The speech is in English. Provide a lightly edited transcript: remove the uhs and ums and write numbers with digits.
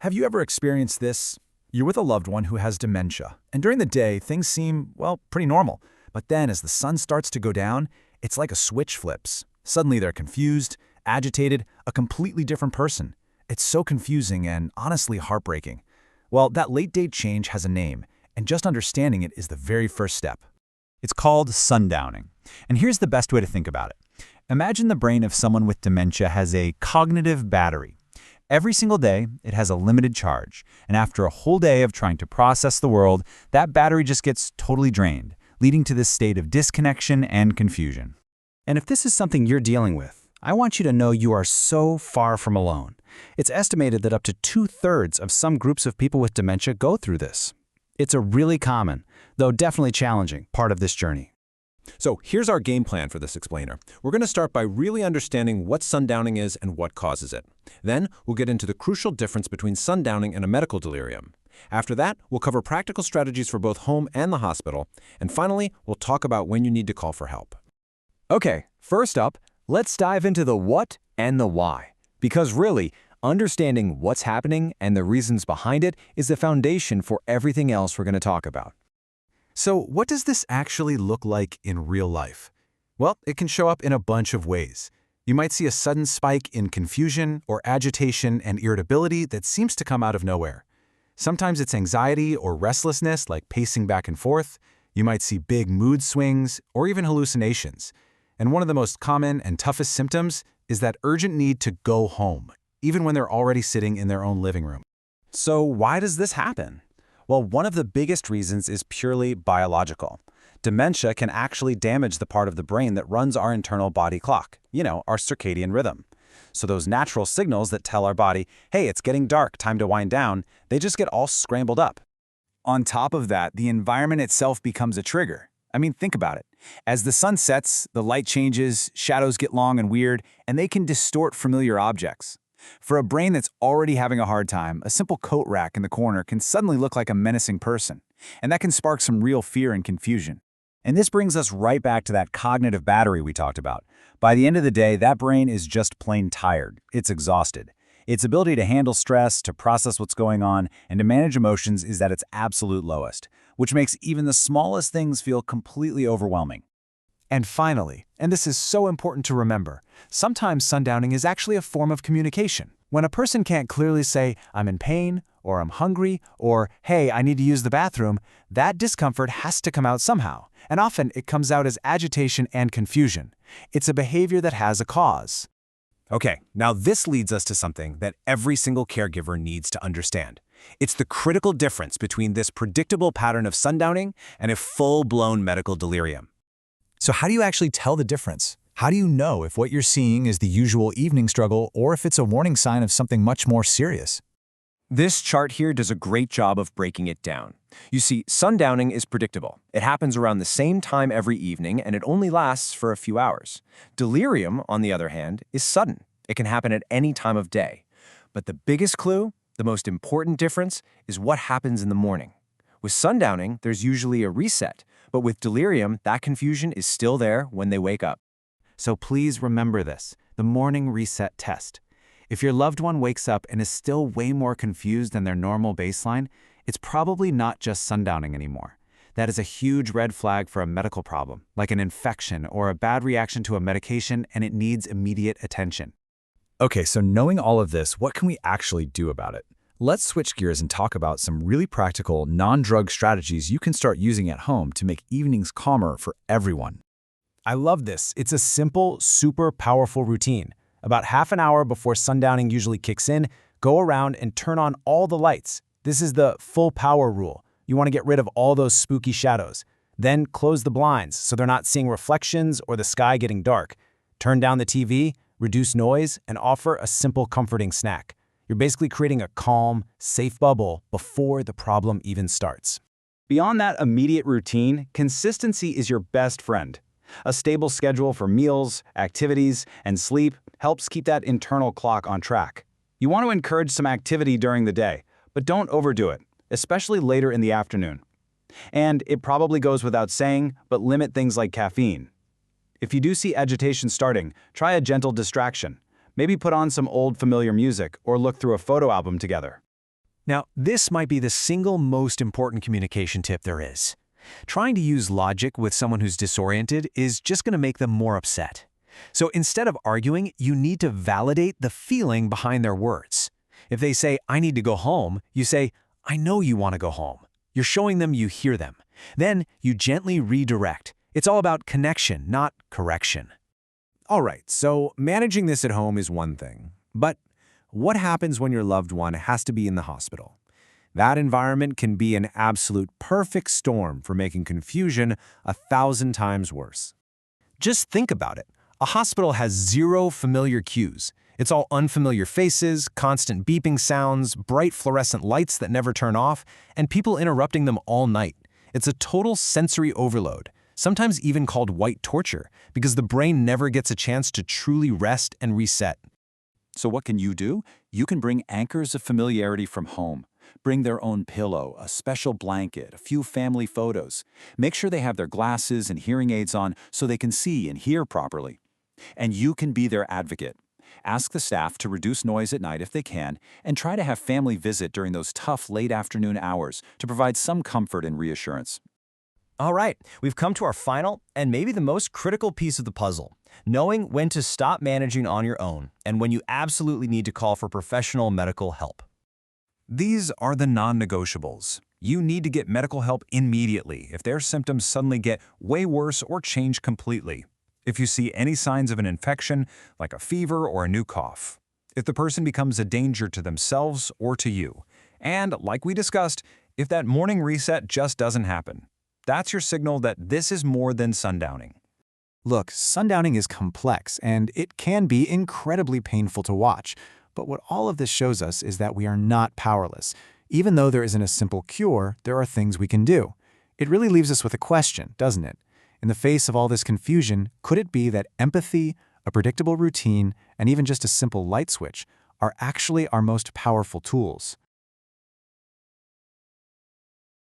Have you ever experienced this? You're with a loved one who has dementia, and during the day, things seem, well, pretty normal. But then as the sun starts to go down, it's like a switch flips. Suddenly they're confused, agitated, a completely different person. It's so confusing and honestly heartbreaking. Well, that late-date change has a name, and just understanding it is the very first step. It's called sundowning. And here's the best way to think about it. Imagine the brain of someone with dementia has a cognitive battery. Every single day, it has a limited charge, and after a whole day of trying to process the world, that battery just gets totally drained, leading to this state of disconnection and confusion. And if this is something you're dealing with, I want you to know you are so far from alone. It's estimated that up to 2/3 of some groups of people with dementia go through this. It's a really common, though definitely challenging, part of this journey. So here's our game plan for this explainer. We're going to start by really understanding what sundowning is and what causes it. Then we'll get into the crucial difference between sundowning and a medical delirium. After that, we'll cover practical strategies for both home and the hospital. And finally, we'll talk about when you need to call for help. Okay, first up, let's dive into the what and the why. Because really, understanding what's happening and the reasons behind it is the foundation for everything else we're going to talk about. So what does this actually look like in real life? Well, it can show up in a bunch of ways. You might see a sudden spike in confusion or agitation and irritability that seems to come out of nowhere. Sometimes it's anxiety or restlessness, like pacing back and forth. You might see big mood swings or even hallucinations. And one of the most common and toughest symptoms is that urgent need to go home, even when they're already sitting in their own living room. So why does this happen? Well, one of the biggest reasons is purely biological. Dementia can actually damage the part of the brain that runs our internal body clock, our circadian rhythm. So those natural signals that tell our body, hey, it's getting dark, time to wind down, they just get all scrambled up. On top of that, the environment itself becomes a trigger. I mean, think about it. As the sun sets, the light changes, shadows get long and weird, and they can distort familiar objects. For a brain that's already having a hard time, a simple coat rack in the corner can suddenly look like a menacing person, and that can spark some real fear and confusion. And this brings us right back to that cognitive battery we talked about. By the end of the day, that brain is just plain tired. It's exhausted. Its ability to handle stress, to process what's going on, and to manage emotions is at its absolute lowest, which makes even the smallest things feel completely overwhelming. And finally, and this is so important to remember, sometimes sundowning is actually a form of communication. When a person can't clearly say, I'm in pain, or I'm hungry, or hey, I need to use the bathroom, that discomfort has to come out somehow. And often it comes out as agitation and confusion. It's a behavior that has a cause. Okay, now this leads us to something that every single caregiver needs to understand. It's the critical difference between this predictable pattern of sundowning and a full-blown medical delirium. So how do you actually tell the difference? How do you know if what you're seeing is the usual evening struggle or if it's a warning sign of something much more serious? This chart here does a great job of breaking it down. You see, sundowning is predictable. It happens around the same time every evening, and it only lasts for a few hours. Delirium, on the other hand, is sudden. It can happen at any time of day. But the biggest clue, the most important difference, is what happens in the morning. With sundowning, there's usually a reset, but with delirium, that confusion is still there when they wake up. So please remember this, the morning reset test. If your loved one wakes up and is still way more confused than their normal baseline, it's probably not just sundowning anymore. That is a huge red flag for a medical problem, like an infection or a bad reaction to a medication, and it needs immediate attention. Okay, so knowing all of this, what can we actually do about it? Let's switch gears and talk about some really practical, non-drug strategies you can start using at home to make evenings calmer for everyone. I love this. It's a simple, super powerful routine. About half an hour before sundowning usually kicks in, go around and turn on all the lights. This is the full power rule. You want to get rid of all those spooky shadows. Then close the blinds so they're not seeing reflections or the sky getting dark. Turn down the TV, reduce noise, and offer a simple comforting snack. You're basically creating a calm, safe bubble before the problem even starts. Beyond that immediate routine, consistency is your best friend. A stable schedule for meals, activities, and sleep helps keep that internal clock on track. You want to encourage some activity during the day, but don't overdo it, especially later in the afternoon. And it probably goes without saying, but limit things like caffeine. If you do see agitation starting, try a gentle distraction. Maybe put on some old familiar music or look through a photo album together. Now, this might be the single most important communication tip there is. Trying to use logic with someone who's disoriented is just going to make them more upset. So instead of arguing, you need to validate the feeling behind their words. If they say, "I need to go home," you say, "I know you want to go home." You're showing them you hear them. Then you gently redirect. It's all about connection, not correction. All right, so managing this at home is one thing. But what happens when your loved one has to be in the hospital? That environment can be an absolute perfect storm for making confusion 1,000 times worse. Just think about it. A hospital has zero familiar cues. It's all unfamiliar faces, constant beeping sounds, bright fluorescent lights that never turn off, and people interrupting them all night. It's a total sensory overload, sometimes even called white torture, because the brain never gets a chance to truly rest and reset. So what can you do? You can bring anchors of familiarity from home. Bring their own pillow, a special blanket, a few family photos. Make sure they have their glasses and hearing aids on so they can see and hear properly. And you can be their advocate. Ask the staff to reduce noise at night if they can, and try to have family visit during those tough late afternoon hours to provide some comfort and reassurance. All right, we've come to our final and maybe the most critical piece of the puzzle, knowing when to stop managing on your own and when you absolutely need to call for professional medical help. These are the non-negotiables. You need to get medical help immediately if their symptoms suddenly get way worse or change completely. If you see any signs of an infection, like a fever or a new cough. If the person becomes a danger to themselves or to you. And, like we discussed, if that morning reset just doesn't happen. That's your signal that this is more than sundowning. Look, sundowning is complex, and it can be incredibly painful to watch. But what all of this shows us is that we are not powerless. Even though there isn't a simple cure, there are things we can do. It really leaves us with a question, doesn't it? In the face of all this confusion, could it be that empathy, a predictable routine, and even just a simple light switch are actually our most powerful tools?